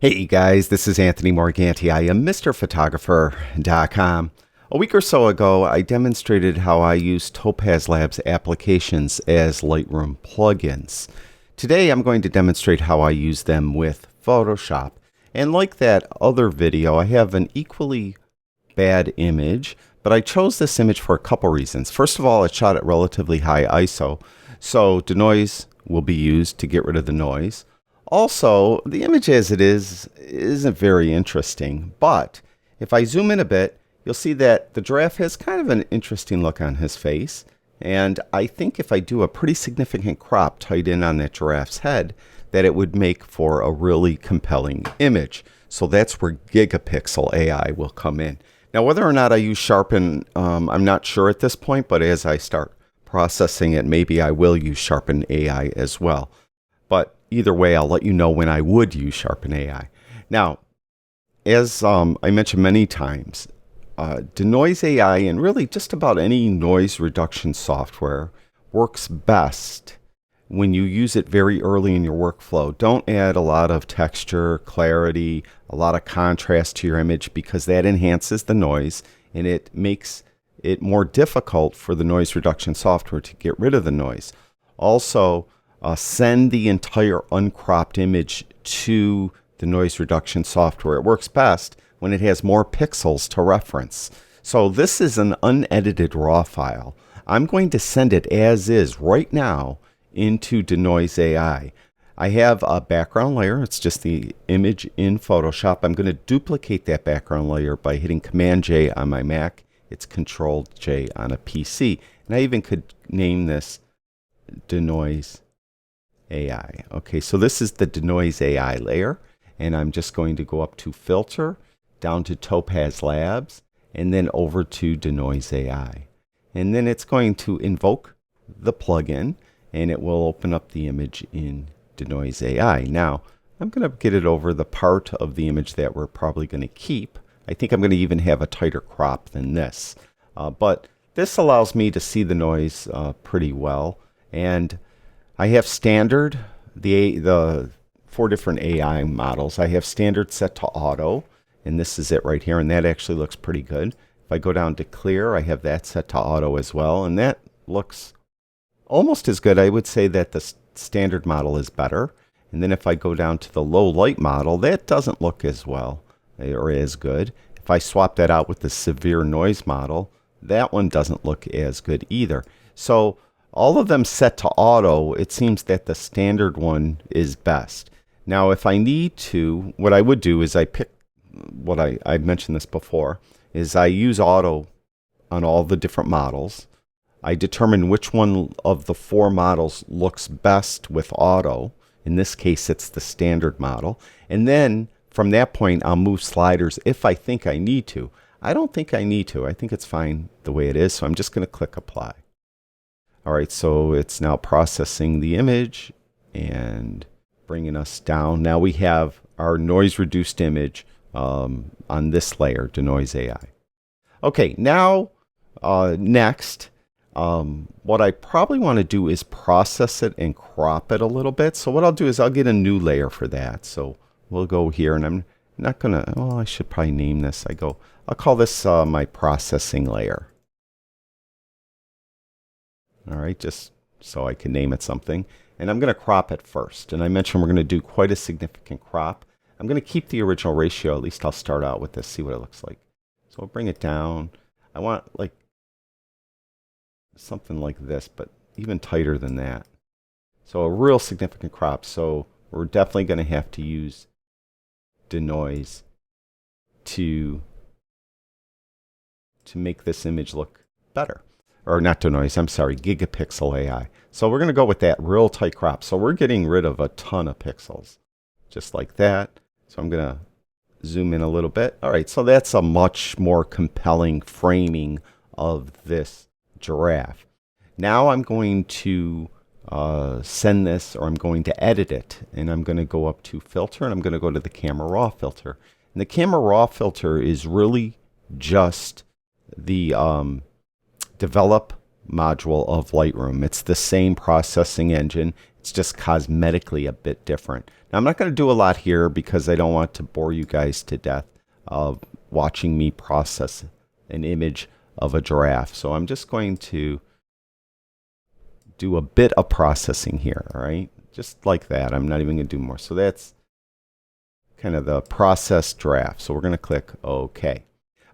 Hey guys, this is Anthony Morganti. I am MrPhotographer.com. A week or so ago, I demonstrated how I use Topaz Labs applications as Lightroom plugins. Today, I'm going to demonstrate how I use them with Photoshop. And like that other video, I have an equally bad image, but I chose this image for a couple reasons. First of all, it's shot at relatively high ISO, so denoise will be used to get rid of the noise. Also, the image as it is isn't very interesting, but if I zoom in a bit, you'll see that the giraffe has kind of an interesting look on his face, and I think if I do a pretty significant crop tight in on that giraffe's head, that it would make for a really compelling image. So that's where Gigapixel AI will come in. Now, whether or not I use Sharpen, I'm not sure at this point, but as I start processing it, maybe I will use Sharpen AI as well. But either way, I'll let you know when I would use Sharpen AI. Now, as I mentioned many times, Denoise AI and really just about any noise reduction software works best when you use it very early in your workflow. Don't add a lot of texture, clarity, a lot of contrast to your image, because that enhances the noise and it makes it more difficult for the noise reduction software to get rid of the noise. Also, send the entire uncropped image to the noise reduction software. It works best when it has more pixels to reference. So this is an unedited raw file. I'm going to send it as is right now into Denoise AI. I have a background layer. It's just the image in Photoshop. I'm going to duplicate that background layer by hitting Command J on my Mac. It's Control J on a PC. And I even could name this Denoise AI. Okay, so this is the Denoise AI layer, and I'm just going to go up to Filter, down to Topaz Labs, and then over to Denoise AI. And then it's going to invoke the plugin, and it will open up the image in Denoise AI. Now, I'm going to get it over the part of the image that we're probably going to keep. I think I'm going to even have a tighter crop than this. But this allows me to see the noise pretty well. And I have standard, the 4 different AI models. I have standard set to auto, and this is it right here, and that actually looks pretty good. If I go down to clear, I have that set to auto as well, and that looks almost as good. I would say that the standard model is better. And then if I go down to the low light model, that doesn't look as well or as good. If I swap that out with the severe noise model, that one doesn't look as good either. So all of them set to auto, it seems that the standard one is best. Now, if I need to, what I would do is I pick what I mentioned this before, is I use auto on all the different models. I determine which one of the 4 models looks best with auto. In this case, it's the standard model. And then from that point, I'll move sliders if I think I need to. I don't think I need to. I think it's fine the way it is, so I'm just going to click apply. All right, so it's now processing the image and bringing us down. Now we have our noise reduced image on this layer, Denoise AI. Okay, now next, what I probably want to do is process it and crop it a little bit. So what I'll do is I'll get a new layer for that. So we'll go here, and I'm not going to, well, I should probably name this. I'll call this my processing layer. All right, just so I can name it something. And I'm going to crop it first. And I mentioned we're going to do quite a significant crop. I'm going to keep the original ratio. At least I'll start out with this, see what it looks like. So I'll bring it down. I want like something like this, but even tighter than that. So a real significant crop. So we're definitely going to have to use denoise to make this image look better. Or not denoise, I'm sorry, Gigapixel AI. So we're going to go with that real tight crop. So we're getting rid of a ton of pixels, just like that. So I'm going to zoom in a little bit. All right, so that's a much more compelling framing of this giraffe. Now I'm going to send this, or I'm going to edit it. And I'm going to go up to filter, and I'm going to go to the camera raw filter. And the camera raw filter is really just the develop module of Lightroom. It's the same processing engine. It's just cosmetically a bit different. Now, I'm not going to do a lot here because I don't want to bore you guys to death of watching me process an image of a giraffe. So I'm just going to do a bit of processing here, all right? Just like that. I'm not even going to do more. So that's kind of the process draft. So we're going to click OK.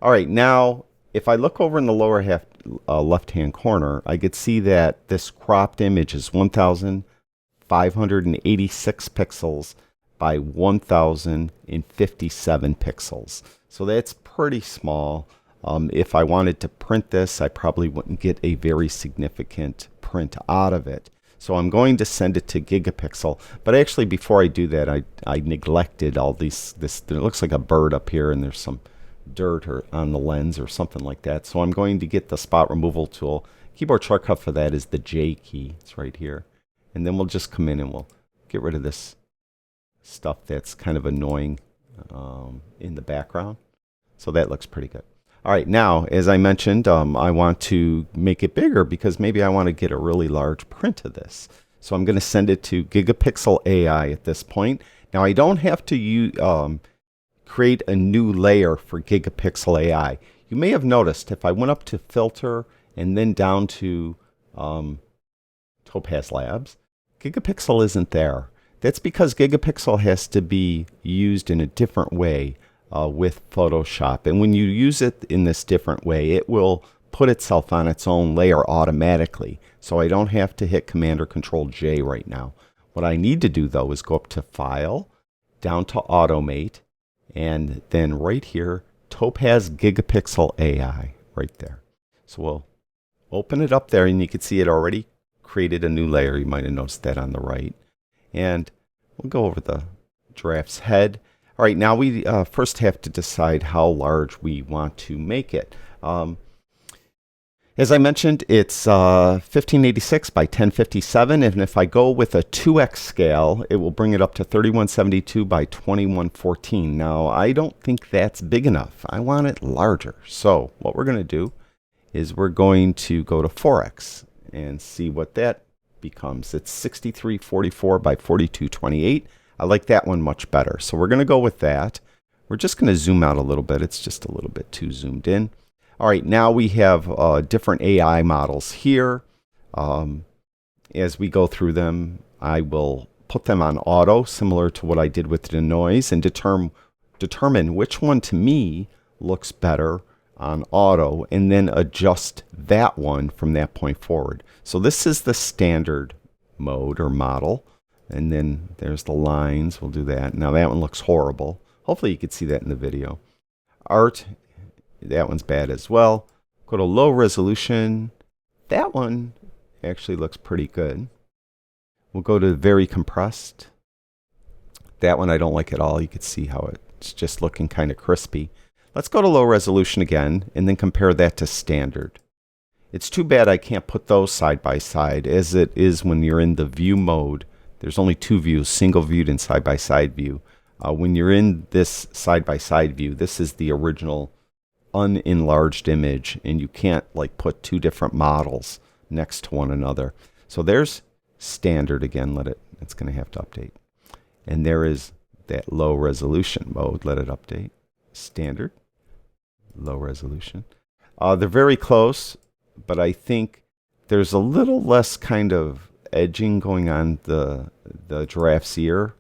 All right, now if I look over in the lower half left-hand corner, I could see that this cropped image is 1,586 pixels by 1,057 pixels. So that's pretty small. If I wanted to print this, I probably wouldn't get a very significant print out of it. So I'm going to send it to Gigapixel. But actually, before I do that, I neglected all these. It looks like a bird up here, and there's some dirt on the lens or something like that. So I'm going to get the spot removal tool. Keyboard shortcut for that is the J key. It's right here. And then we'll just come in and we'll get rid of this stuff that's kind of annoying in the background. So that looks pretty good. All right, now, as I mentioned, I want to make it bigger because maybe I want to get a really large print of this. So I'm going to send it to Gigapixel AI at this point. Now, I don't have to create a new layer for Gigapixel AI. You may have noticed if I went up to Filter and then down to Topaz Labs, Gigapixel isn't there. That's because Gigapixel has to be used in a different way with Photoshop. And when you use it in this different way, it will put itself on its own layer automatically. So I don't have to hit Command or Control J right now. What I need to do, though, is go up to File, down to Automate, and then right here, Topaz Gigapixel AI, right there. So we'll open it up there, and you can see it already created a new layer. You might have noticed that on the right. And we'll go over the giraffe's head. All right, now we first have to decide how large we want to make it. As I mentioned, it's 1586 by 1057, and if I go with a 2x scale, it will bring it up to 3172 by 2114. Now, I don't think that's big enough. I want it larger. So what we're going to do is we're going to go to 4x and see what that becomes. It's 6344 by 4228. I like that one much better. So we're going to go with that. We're just going to zoom out a little bit. It's just a little bit too zoomed in. All right, now we have different AI models here. As we go through them, I will put them on auto, similar to what I did with Denoise, and determine which one to me looks better on auto, and then adjust that one from that point forward. So this is the standard mode or model. And then there's the lines. We'll do that. Now that one looks horrible. Hopefully you could see that in the video. Art, that one's bad as well. Go to low resolution. That one actually looks pretty good. We'll go to very compressed. That one I don't like at all. You can see how it's just looking kind of crispy. Let's go to low resolution again and then compare that to standard. It's too bad I can't put those side by side as it is when you're in the view mode. There's only two views, single viewed and side-by-side view. When you're in this side-by-side view, this is the original unenlarged image, and you can't like put two different models next to one another. So there's standard again. It's going to have to update. And there is that low resolution mode. Let it update. Standard, low resolution. They're very close, but I think there's a little less kind of edging going on the giraffe's ear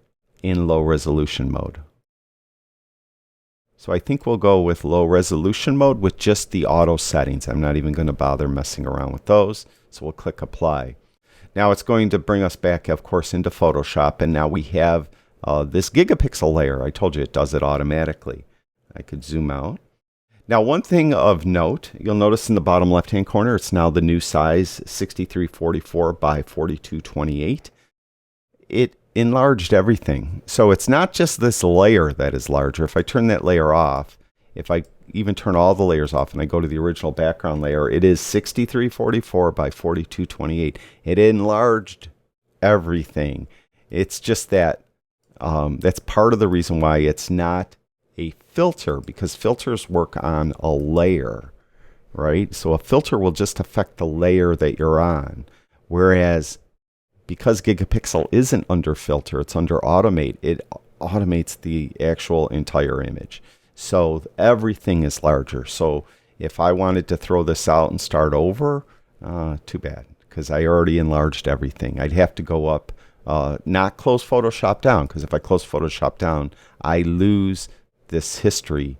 in low resolution mode. So I think we'll go with low resolution mode with just the auto settings. I'm not even going to bother messing around with those. So we'll click apply. Now it's going to bring us back, of course, into Photoshop. And now we have this Gigapixel layer. I told you it does it automatically. I could zoom out. Now, one thing of note, you'll notice in the bottom left-hand corner, it's now the new size, 6344 by 4228. It enlarged everything. So it's not just this layer that is larger. If I turn that layer off, if I even turn all the layers off and I go to the original background layer, it is 6344 by 4228. It enlarged everything. It's just that that's part of the reason why it's not a filter, because filters work on a layer. right? So a filter will just affect the layer that you're on. Whereas because Gigapixel isn't under filter, it's under automate, it automates the actual entire image. So everything is larger. So if I wanted to throw this out and start over, too bad, because I already enlarged everything. I'd have to go up, not close Photoshop down, because if I close Photoshop down, I lose this history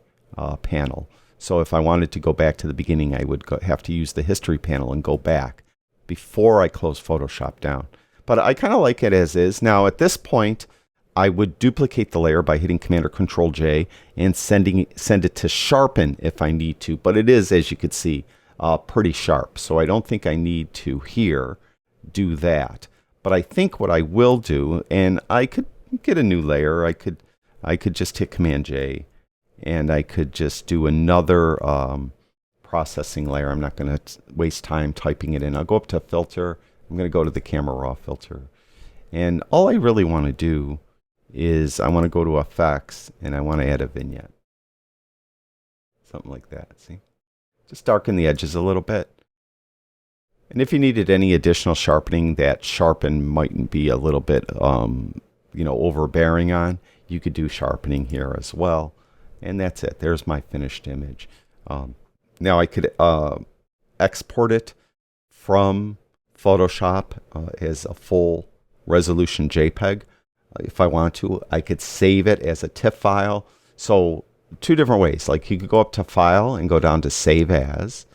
panel. So if I wanted to go back to the beginning, I would have to use the history panel and go back before I close Photoshop down. But I kind of like it as is. Now at this point, I would duplicate the layer by hitting Command or Control J and send it to sharpen if I need to. But it is, as you can see, pretty sharp. So I don't think I need to here do that. But I think what I will do, and I could get a new layer. I could just hit Command J, and I could just do another processing layer. I'm not going to waste time typing it in. I'll go up to Filter. I'm going to go to the Camera Raw filter. And all I really want to do is I want to go to Effects, and I want to add a vignette. Something like that, see? Just darken the edges a little bit. And if you needed any additional sharpening that sharpen mightn't be a little bit, overbearing on, you could do sharpening here as well. And that's it. There's my finished image. Now I could export it from Photoshop as a full resolution JPEG. If I want to, I could save it as a TIFF file. So two different ways. Like you could go up to File and go down to Save As.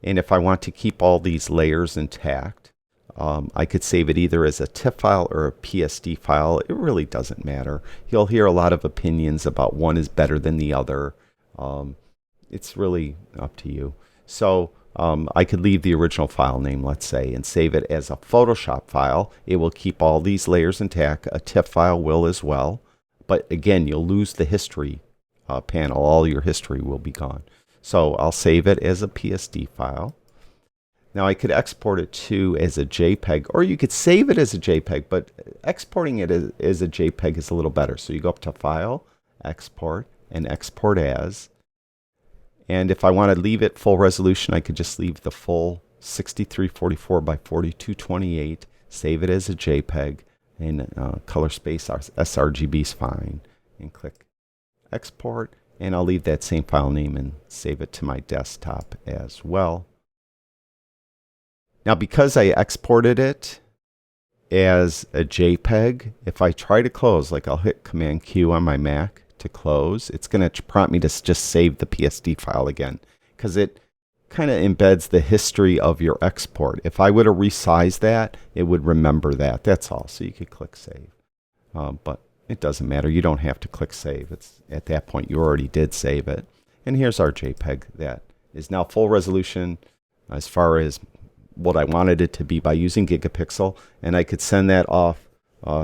And if I want to keep all these layers intact, I could save it either as a TIFF file or a PSD file. It really doesn't matter. You'll hear a lot of opinions about one is better than the other. It's really up to you. So I could leave the original file name, let's say, and save it as a Photoshop file. It will keep all these layers intact. A TIFF file will as well. But again, you'll lose the history panel. All your history will be gone. So I'll save it as a PSD file. Now I could export it to as a JPEG, or you could save it as a JPEG, but exporting it as a JPEG is a little better. So you go up to File, Export, and Export As. And if I want to leave it full resolution, I could just leave the full 6344 by 4228, save it as a JPEG, and color space sRGB is fine. And click Export, and I'll leave that same file name and save it to my desktop as well. Now because I exported it as a JPEG, if I try to close, like I'll hit Command Q on my Mac to close, it's going to prompt me to just save the PSD file again, because it kind of embeds the history of your export. If I were to resize that, it would remember that. That's all. So you could click Save. But it doesn't matter. You don't have to click Save. It's at that point you already did save it. And here's our JPEG that is now full resolution as far as what I wanted it to be by using Gigapixel. And I could send that off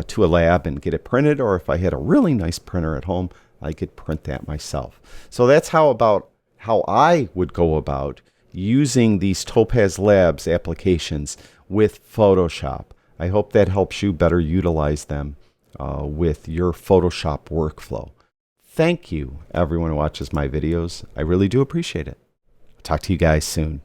to a lab and get it printed, or if I had a really nice printer at home, I could print that myself. So that's how I would go about using these Topaz Labs applications with Photoshop. I hope that helps you better utilize them with your Photoshop workflow. Thank you, everyone who watches my videos. I really do appreciate it. Talk to you guys soon.